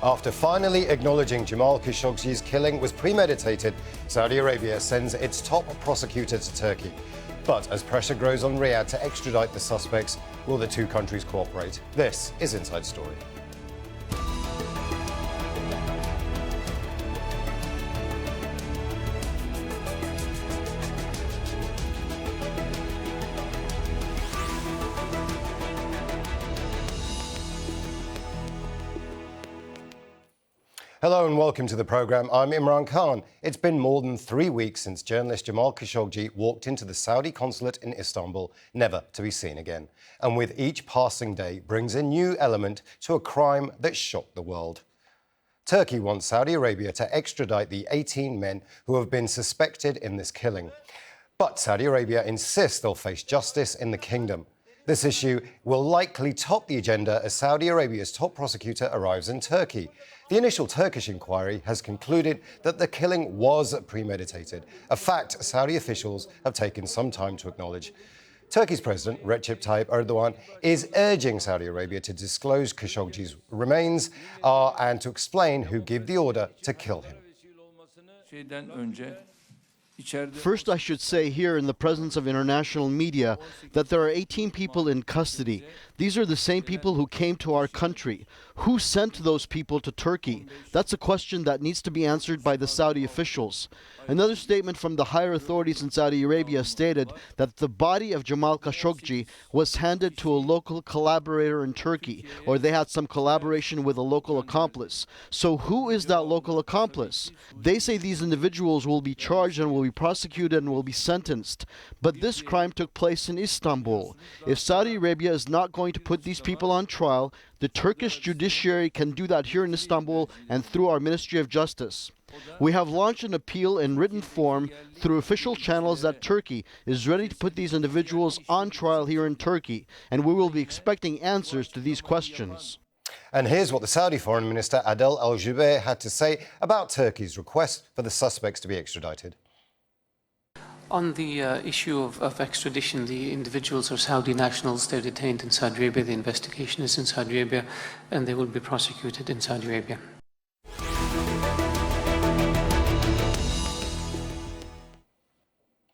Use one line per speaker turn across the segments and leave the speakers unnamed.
After finally acknowledging Jamal Khashoggi's killing was premeditated, Saudi Arabia sends its top prosecutor to Turkey. But as pressure grows on Riyadh to extradite the suspects, will the two countries cooperate? This is Inside Story. Hello and welcome to the programme. I'm Imran Khan. It's been more than 3 weeks since journalist Jamal Khashoggi walked into the Saudi consulate in Istanbul, never to be seen again. And with each passing day brings a new element to a crime that shocked the world. Turkey wants Saudi Arabia to extradite the 18 men who have been suspected in this killing. But Saudi Arabia insists they'll face justice in the kingdom. This issue will likely top the agenda as Saudi Arabia's top prosecutor arrives in Turkey. The initial Turkish inquiry has concluded that the killing was premeditated, a fact Saudi officials have taken some time to acknowledge. Turkey's President Recep Tayyip Erdogan is urging Saudi Arabia to disclose Khashoggi's remains and to explain who gave the order to kill him.
First, I should say here in the presence of international media that there are 18 people in custody. These are the same people who came to our country. Who sent those people to Turkey? That's a question that needs to be answered by the Saudi officials. Another statement from the higher authorities in Saudi Arabia stated that the body of Jamal Khashoggi was handed to a local collaborator in Turkey, or they had some collaboration with a local accomplice. So who is that local accomplice? They say these individuals will be charged and will be prosecuted and will be sentenced. But this crime took place in Istanbul. If Saudi Arabia is not going to put these people on trial, the Turkish judiciary can do that here in Istanbul and through our Ministry of Justice. We have launched an appeal in written form through official channels that Turkey is ready to put these individuals on trial here in Turkey, and we will be expecting answers to these questions.
And here's what the Saudi Foreign Minister Adel Al-Jubeir had to say about Turkey's request for the suspects to be extradited.
On the issue of extradition, the individuals are Saudi nationals. They're detained in Saudi Arabia. The investigation is in Saudi Arabia, and they will be prosecuted in Saudi Arabia.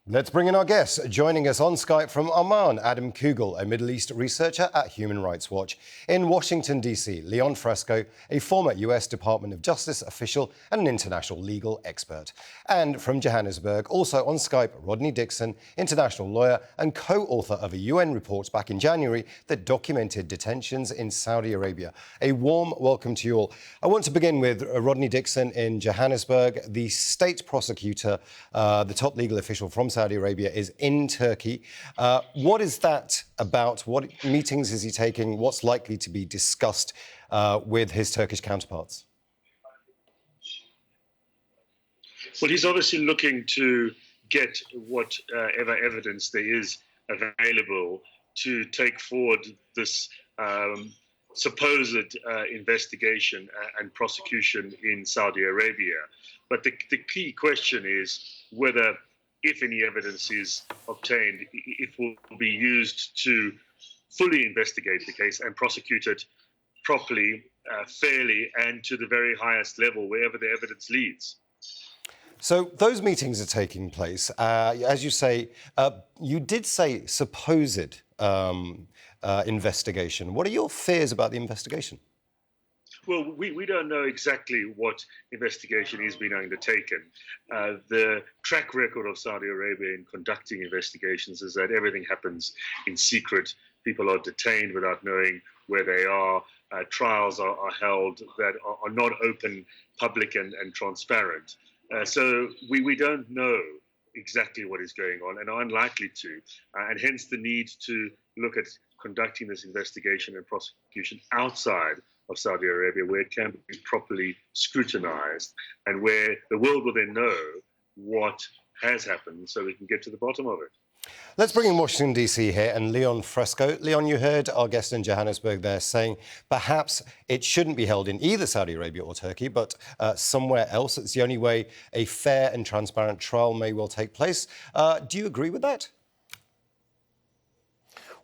Let's bring in our guests. Joining us on Skype from Oman, Adam Kugel, a Middle East researcher at Human Rights Watch. In Washington, D.C., Leon Fresco, a former U.S. Department of Justice official and an international legal expert. And from Johannesburg, also on Skype, Rodney Dixon, international lawyer and co-author of a UN report back in January that documented detentions in Saudi Arabia. A warm welcome to you all. I want to begin with Rodney Dixon in Johannesburg. The state prosecutor, the top legal official from Saudi Arabia, is in Turkey. What is that about? What meetings is he taking? What's likely to be discussed with his Turkish counterparts?
Well, he's obviously looking to get whatever evidence there is available to take forward this supposed investigation and prosecution in Saudi Arabia. But the key question is whether, if any evidence is obtained, it will be used to fully investigate the case and prosecute it properly, fairly, and to the very highest level, wherever the evidence leads.
So those meetings are taking place. As you say, you did say supposed investigation. What are your fears about the investigation?
Well, we don't know exactly what investigation is being undertaken. The track record of Saudi Arabia in conducting investigations is that everything happens in secret. People are detained without knowing where they are. Trials are held that are not open, public and transparent. So we don't know exactly what is going on and are unlikely to. And hence the need to look at conducting this investigation and prosecution outside of Saudi Arabia, where it can be properly scrutinized and where the world will then know what has happened so we can get to the bottom of it.
Let's bring in Washington, D.C. here and Leon Fresco. Leon, you heard our guest in Johannesburg there saying perhaps it shouldn't be held in either Saudi Arabia or Turkey, but somewhere else. It's the only way a fair and transparent trial may well take place. Do you agree with that?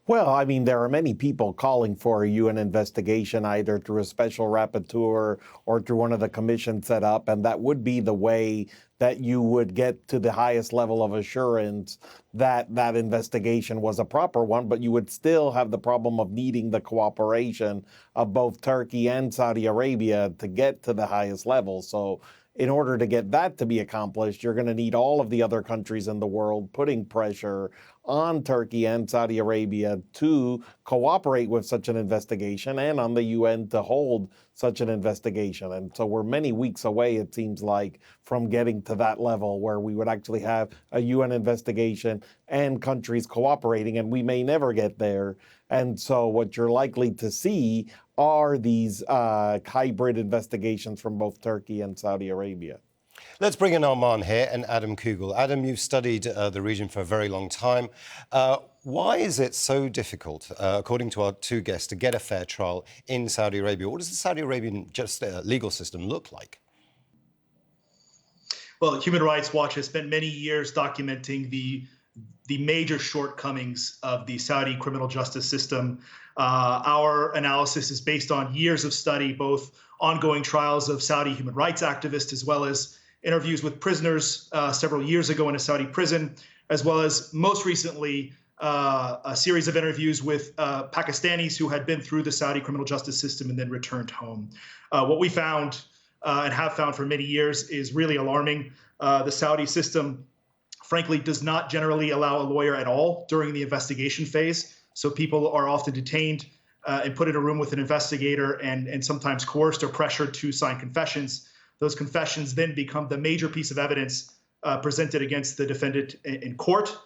Well, I mean, there are many people calling for a UN investigation, either through a special rapporteur or through one of the commissions set up, and that would be the way that you would get to the highest level of assurance that that investigation was a proper one, but you would still have the problem of needing the cooperation of both Turkey and Saudi Arabia to get to the highest level. So in order to get that to be accomplished, you're going to need all of the other countries in the world putting pressure on Turkey and Saudi Arabia to cooperate with such an investigation, and on the UN to hold such an investigation. And so we're many weeks away, it seems like, from getting to that level where we would actually have a UN investigation and countries cooperating, and we may never get there. And so what you're likely to see are these hybrid investigations from both Turkey and Saudi Arabia.
Let's bring in Oman here and Adam Kugel. Adam, you've studied the region for a very long time. Why is it so difficult, according to our two guests, to get a fair trial in Saudi Arabia? What does the Saudi Arabian legal system look like?
Well, Human Rights Watch has spent many years documenting the major shortcomings of the Saudi criminal justice system. Our analysis is based on years of study, both ongoing trials of Saudi human rights activists, as well as interviews with prisoners several years ago in a Saudi prison, as well as most recently a series of interviews with Pakistanis who had been through the Saudi criminal justice system and then returned home. What we found and have found for many years is really alarming. The Saudi system, frankly, does not generally allow a lawyer at all during the investigation phase. So people are often detained and put in a room with an investigator and sometimes coerced or pressured to sign confessions. Those confessions then become the major piece of evidence presented against the defendant in court.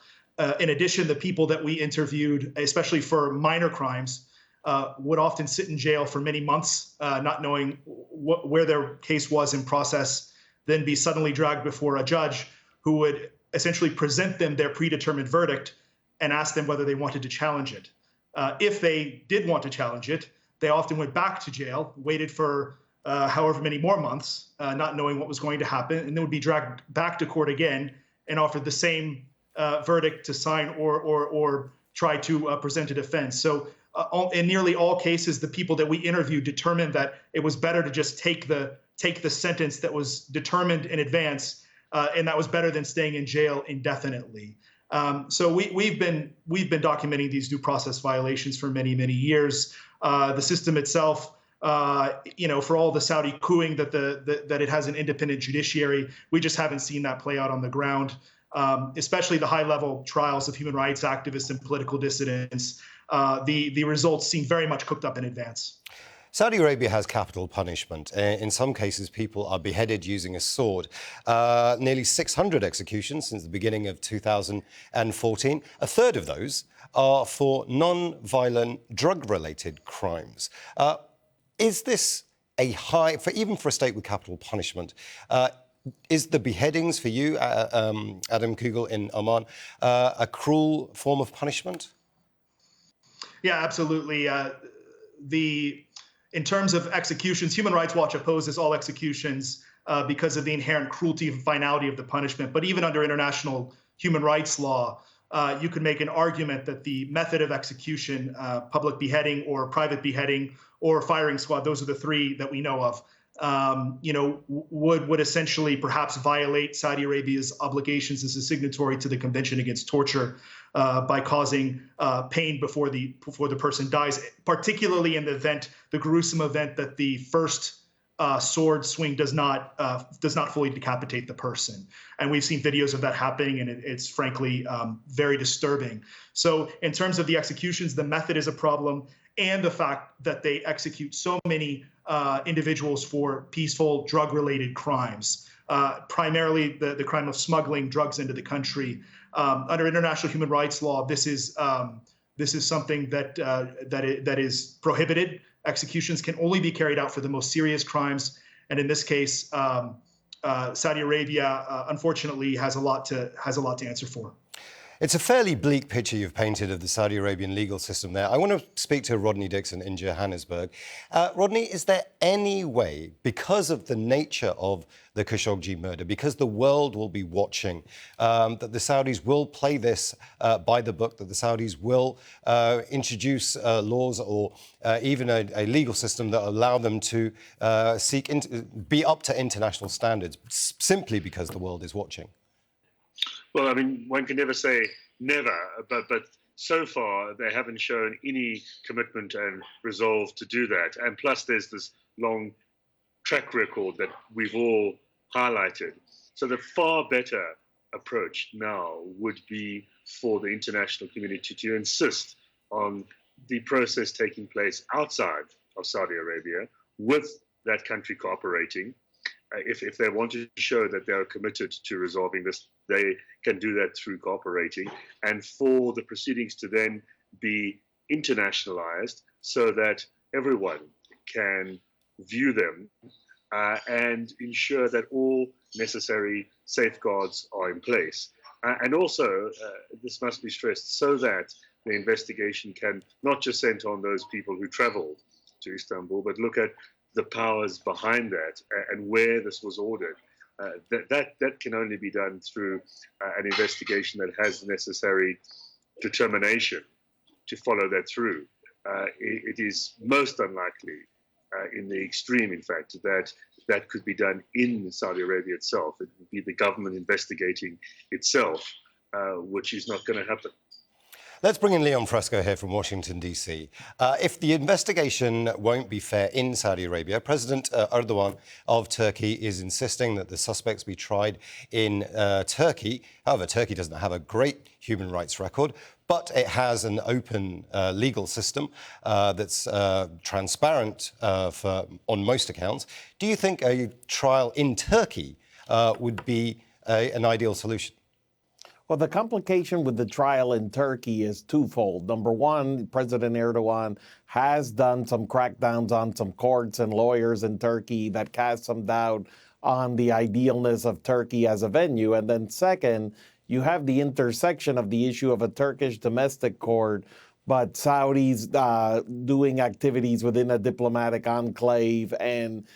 In addition, the people that we interviewed, especially for minor crimes, would often sit in jail for many months, not knowing where their case was in process, then be suddenly dragged before a judge who would essentially present them their predetermined verdict and ask them whether they wanted to challenge it. If they did want to challenge it, they often went back to jail, waited for however many more months, not knowing what was going to happen, and then would be dragged back to court again and offered the same verdict to sign or try to present a defense. So in nearly all cases, the people that we interviewed determined that it was better to just take the sentence that was determined in advance, and that was better than staying in jail indefinitely. So we've been documenting these due process violations for many, many years. The system itself, for all the Saudi cooing that it has an independent judiciary, we just haven't seen that play out on the ground. Especially the high-level trials of human rights activists and political dissidents, the results seem very much cooked up in advance.
Saudi Arabia has capital punishment. In some cases, people are beheaded using a sword. Nearly 600 executions since the beginning of 2014. A third of those are for non-violent drug-related crimes. Is this a high, even for a state with capital punishment, is the beheadings for you, Adam Kugel in Oman, a cruel form of punishment?
Yeah, absolutely. In terms of executions, Human Rights Watch opposes all executions because of the inherent cruelty and finality of the punishment. But even under international human rights law, you could make an argument that the method of execution, public beheading or private beheading or firing squad, those are the three that we know of, would essentially perhaps violate Saudi Arabia's obligations as a signatory to the Convention Against Torture by causing pain before the person dies, particularly in the gruesome event that the first sword swing does not fully decapitate the person. And we've seen videos of that happening, and it's frankly very disturbing. So in terms of the executions, the method is a problem, and the fact that they execute so many individuals for peaceful drug-related crimes, primarily the crime of smuggling drugs into the country. Under international human rights law, this is something that is prohibited. Executions can only be carried out for the most serious crimes, and in this case, Saudi Arabia unfortunately has a lot to answer for.
It's a fairly bleak picture you've painted of the Saudi Arabian legal system there. I want to speak to Rodney Dixon in Johannesburg. Rodney, is there any way, because of the nature of the Khashoggi murder, because the world will be watching, that the Saudis will play this by the book, that the Saudis will introduce laws or even a legal system that allow them to be up to international standards, simply because the world is watching?
Well, I mean, one can never say never, but so far they haven't shown any commitment and resolve to do that. And plus, there's this long track record that we've all highlighted. So the far better approach now would be for the international community to insist on the process taking place outside of Saudi Arabia, with that country cooperating. If they want to show that they are committed to resolving this, they can do that through cooperating, and for the proceedings to then be internationalized so that everyone can view them and ensure that all necessary safeguards are in place. And also, this must be stressed, so that the investigation can not just center on those people who traveled to Istanbul, but look at the powers behind that and where this was ordered. That can only be done through an investigation that has necessary determination to follow that through. It is most unlikely, in the extreme, in fact, that could be done in Saudi Arabia itself. It would be the government investigating itself, which is not going to happen.
Let's bring in Leon Fresco here from Washington, D.C. If the investigation won't be fair in Saudi Arabia, President Erdogan of Turkey is insisting that the suspects be tried in Turkey. However, Turkey doesn't have a great human rights record, but it has an open legal system that's transparent on most accounts. Do you think a trial in Turkey would be an ideal solution?
Well, the complication with the trial in Turkey is twofold. Number one, President Erdogan has done some crackdowns on some courts and lawyers in Turkey that cast some doubt on the idealness of Turkey as a venue. And then second, you have the intersection of the issue of a Turkish domestic court, but Saudis doing activities within a diplomatic enclave and,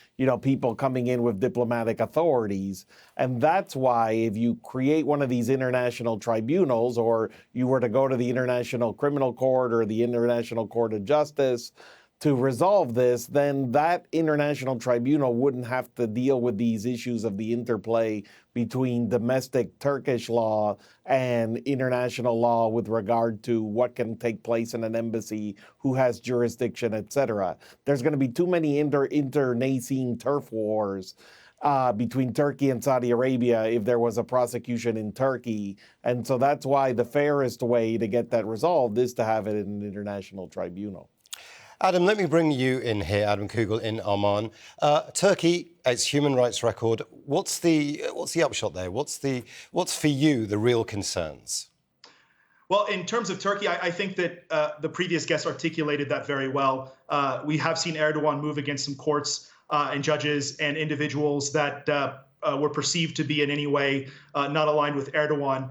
people coming in with diplomatic authorities. And that's why if you create one of these international tribunals, or you were to go to the International Criminal Court or the International Court of Justice to resolve this, then that international tribunal wouldn't have to deal with these issues of the interplay between domestic Turkish law and international law with regard to what can take place in an embassy, who has jurisdiction, etc. There's going to be too many internecine turf wars between Turkey and Saudi Arabia if there was a prosecution in Turkey. And so that's why the fairest way to get that resolved is to have it in an international tribunal.
Adam, let me bring you in here, Adam Kugel in Oman. Turkey, its human rights record, what's the upshot there? What's for you the real concerns?
Well, in terms of Turkey, I think that the previous guest articulated that very well. We have seen Erdogan move against some courts and judges and individuals that were perceived to be in any way not aligned with Erdogan.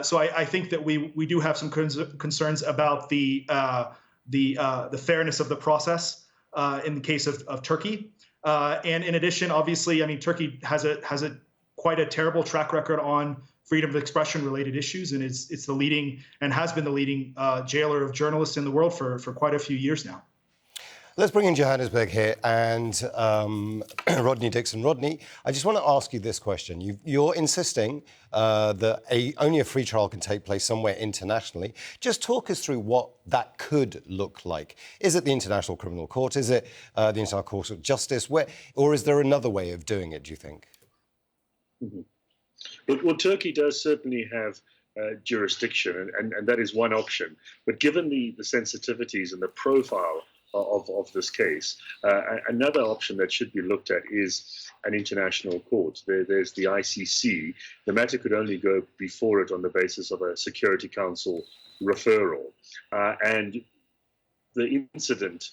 So I think that we do have some concerns about the fairness of the process in the case of Turkey. And in addition, obviously, I mean, Turkey has a quite a terrible track record on freedom of expression related issues, and it's the leading and has been the leading jailer of journalists in the world for quite a few years now.
Let's bring in Johannesburg here and Rodney Dixon. Rodney, I just want to ask you this question. You're insisting that only a free trial can take place somewhere internationally. Just talk us through what that could look like. Is it the International Criminal Court? Is it the International Court of Justice? Or is there another way of doing it, do you think?
Mm-hmm. Well, Turkey does certainly have jurisdiction, and that is one option. But given the sensitivities and the profile of this case, another option that should be looked at is an international court. There's the ICC. The matter could only go before it on the basis of a Security Council referral. And the incident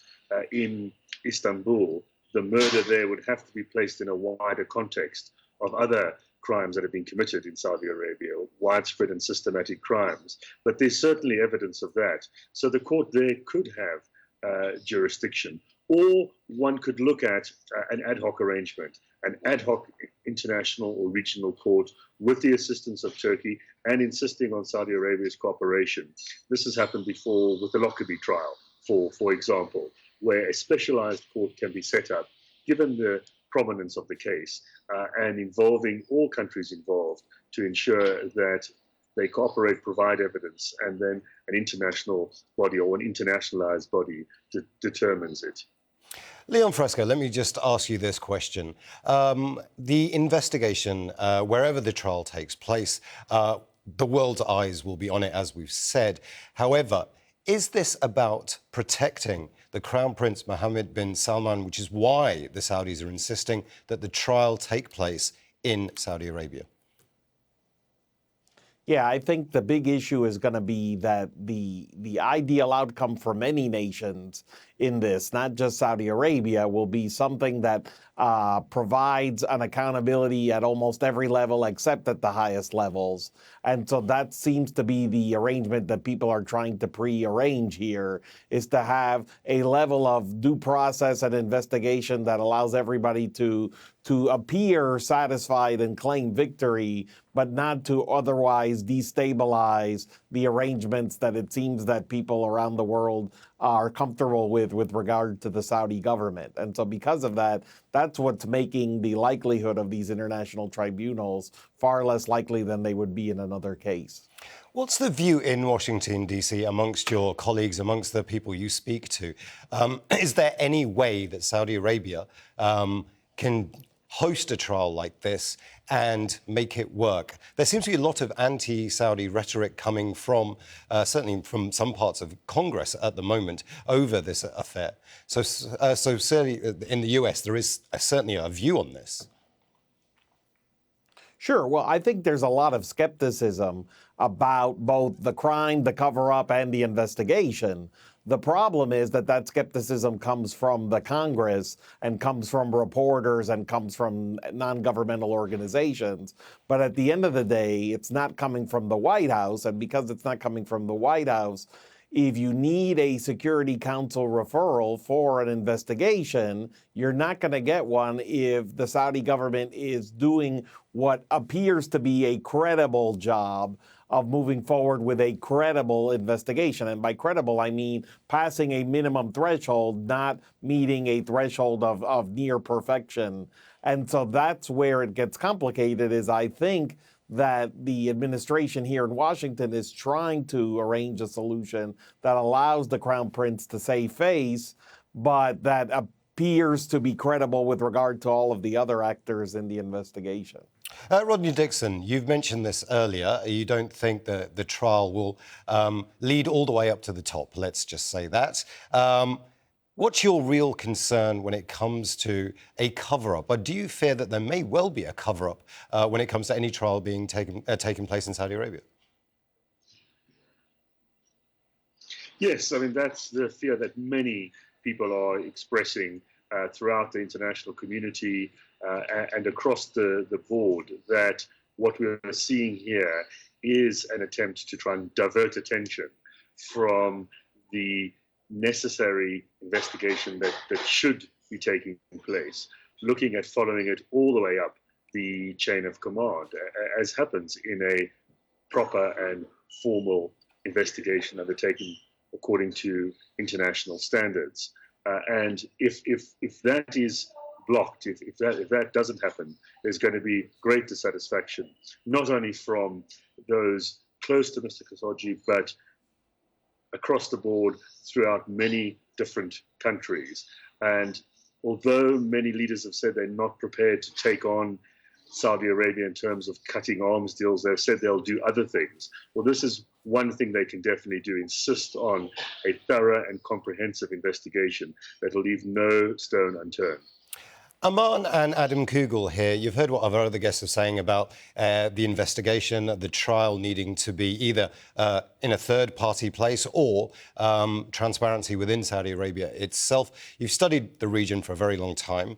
in Istanbul, the murder there would have to be placed in a wider context of other crimes that have been committed in Saudi Arabia, widespread and systematic crimes. But there's certainly evidence of that. So the court there could have jurisdiction. Or one could look at an ad hoc arrangement, an ad hoc international or regional court with the assistance of Turkey and insisting on Saudi Arabia's cooperation. This has happened before with the Lockerbie trial, for example, where a specialized court can be set up, given the prominence of the case, and involving all countries involved to ensure that they cooperate, provide evidence, and then an international body or an internationalized body determines it.
Leon Fresco, let me just ask you this question. The investigation, wherever the trial takes place, the world's eyes will be on it, as we've said. However, is this about protecting the Crown Prince Mohammed bin Salman, which is why the Saudis are insisting that the trial take place in Saudi Arabia?
Yeah, I think the big issue is going to be that the ideal outcome for many nations in this, not just Saudi Arabia, will be something that provides an accountability at almost every level except at the highest levels. And so that seems to be the arrangement that people are trying to pre-arrange here, is to have a level of due process and investigation that allows everybody to appear satisfied and claim victory, but not to otherwise destabilize the arrangements that it seems that people around the world are comfortable with regard to the Saudi government. And so because of that, that's what's making the likelihood of these international tribunals far less likely than they would be in another case.
What's the view in Washington, D.C., amongst your colleagues, amongst the people you speak to? Is there any way that Saudi Arabia can host a trial like this and make it work? There seems to be a lot of anti-Saudi rhetoric coming from, certainly from some parts of Congress at the moment, over this affair. So certainly in the US, there is certainly a view on this.
Sure. Well, I think there's a lot of skepticism about both the crime, the cover-up, and the investigation. The problem is that skepticism comes from the Congress and comes from reporters and comes from non-governmental organizations. But at the end of the day, it's not coming from the White House. And because it's not coming from the White House, if you need a Security Council referral for an investigation, you're not going to get one if the Saudi government is doing what appears to be a credible job of moving forward with a credible investigation. And by credible, I mean passing a minimum threshold, not meeting a threshold of near perfection. And so that's where it gets complicated, is I think that the administration here in Washington is trying to arrange a solution that allows the Crown Prince to save face, but that appears to be credible with regard to all of the other actors in the investigation.
Rodney Dixon, you've mentioned this earlier. You don't think that the trial will lead all the way up to the top, let's just say that. What's your real concern when it comes to a cover-up? Or do you fear that there may well be a cover-up when it comes to any trial being taking place in Saudi Arabia?
Yes, I mean, that's the fear that many people are expressing throughout the international community and across the board, that what we are seeing here is an attempt to try and divert attention from the necessary investigation that should be taking place, looking at following it all the way up the chain of command, as happens in a proper and formal investigation undertaken according to international standards. And if that is blocked, if that doesn't happen, there's going to be great dissatisfaction, not only from those close to Mr. Khashoggi, but across the board throughout many different countries. And although many leaders have said they're not prepared to take on Saudi Arabia in terms of cutting arms deals, they've said they'll do other things. Well, this is one thing they can definitely do: insist on a thorough and comprehensive investigation that will leave no stone unturned.
Aman and Adam Kugel here. You've heard what our other guests are saying about the investigation, the trial needing to be either in a third-party place or transparency within Saudi Arabia itself. You've studied the region for a very long time.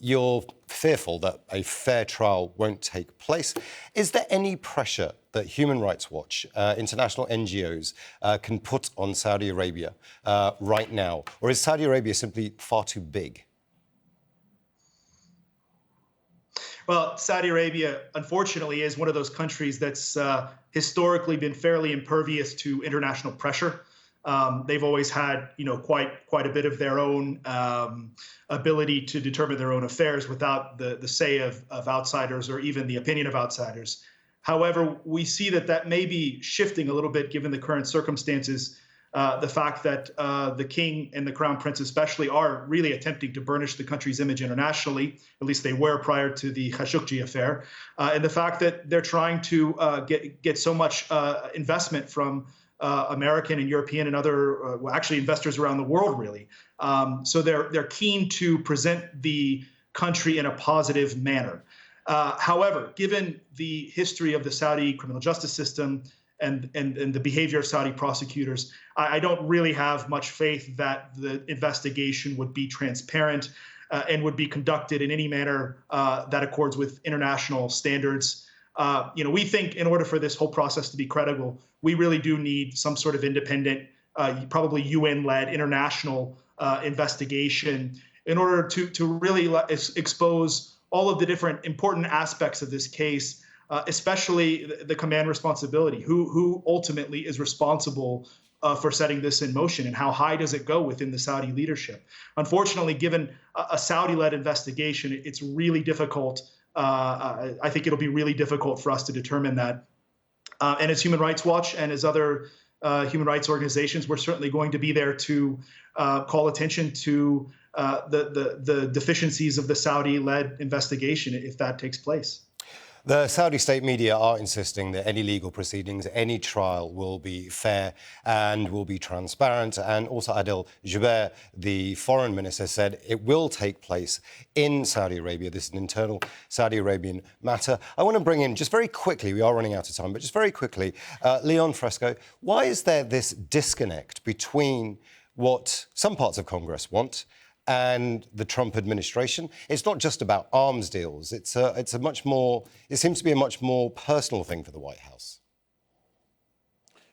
You're fearful that a fair trial won't take place. Is there any pressure that Human Rights Watch, international NGOs, can put on Saudi Arabia right now? Or is Saudi Arabia simply far too big?
Well, Saudi Arabia, unfortunately, is one of those countries that's historically been fairly impervious to international pressure. They've always had, quite a bit of their own ability to determine their own affairs without the say of outsiders or even the opinion of outsiders. However, we see that may be shifting a little bit given the current circumstances. The fact that the king and the crown prince especially are really attempting to burnish the country's image internationally, at least they were prior to the Khashoggi affair, and the fact that they're trying to get so much investment from American and European and other, actually investors around the world, really. So they're keen to present the country in a positive manner. However, given the history of the Saudi criminal justice system, and the behavior of Saudi prosecutors, I don't really have much faith that the investigation would be transparent and would be conducted in any manner that accords with international standards. We think in order for this whole process to be credible, we really do need some sort of independent, probably UN-led international investigation in order to really expose all of the different important aspects of this case, especially the command responsibility, who ultimately is responsible for setting this in motion, and how high does it go within the Saudi leadership. Unfortunately, given a Saudi-led investigation, it's really difficult. I think it'll be really difficult for us to determine that. And as Human Rights Watch and as other human rights organizations, we're certainly going to be there to call attention to the deficiencies of the Saudi-led investigation if that takes place.
The Saudi state media are insisting that any legal proceedings, any trial will be fair and will be transparent. And also Adel Jubeir, the foreign minister, said it will take place in Saudi Arabia. This is an internal Saudi Arabian matter. I want to bring in, just very quickly, we are running out of time, but just very quickly, Leon Fresco, why is there this disconnect between what some parts of Congress want and the Trump administration? It's not just about arms deals. It seems to be a much more personal thing for the White House.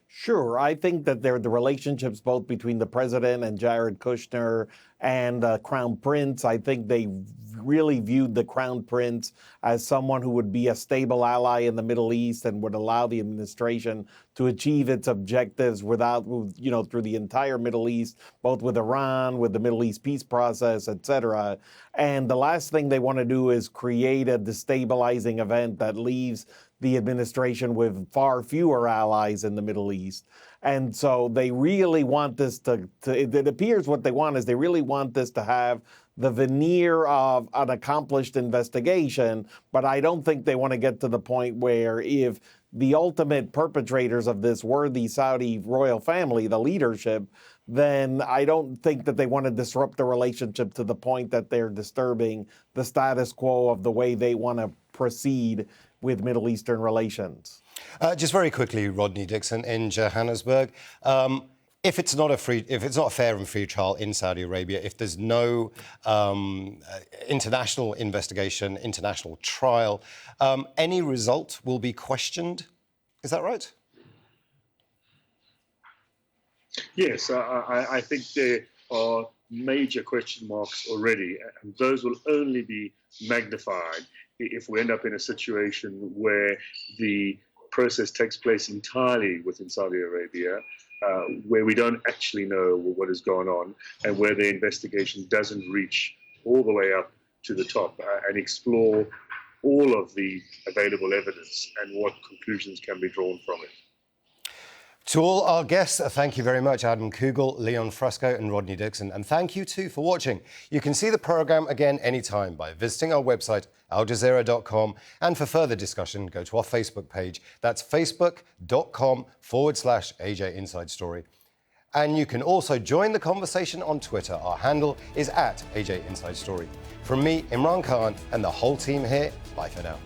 Sure. I think that the relationships both between the president and Jared Kushner and Crown Prince, I think they really viewed the Crown Prince as someone who would be a stable ally in the Middle East and would allow the administration to achieve its objectives through the entire Middle East, both with Iran, with the Middle East peace process, etc. And the last thing they want to do is create a destabilizing event that leaves the administration with far fewer allies in the Middle East. And so they really want this it appears what they want is they really want this to have the veneer of an accomplished investigation, but I don't think they want to get to the point where if the ultimate perpetrators of this were the Saudi royal family, the leadership, then I don't think that they want to disrupt the relationship to the point that they're disturbing the status quo of the way they want to proceed with Middle Eastern relations.
Just very quickly, Rodney Dixon in Johannesburg. If it's not a fair and free trial in Saudi Arabia, if there's no international investigation, international trial, any result will be questioned. Is that right?
Yes, I think there are major question marks already, and those will only be magnified if we end up in a situation where the process takes place entirely within Saudi Arabia, where we don't actually know what has gone on, and where the investigation doesn't reach all the way up to the top and explore all of the available evidence and what conclusions can be drawn from it.
To all our guests, thank you very much, Adam Kugel, Leon Fresco and Rodney Dixon. And thank you too for watching. You can see the programme again anytime by visiting our website, aljazeera.com. And for further discussion, go to our Facebook page. That's facebook.com/AJ Inside Story. And you can also join the conversation on Twitter. Our handle is @AJ Inside Story. From me, Imran Khan, and the whole team here, bye for now.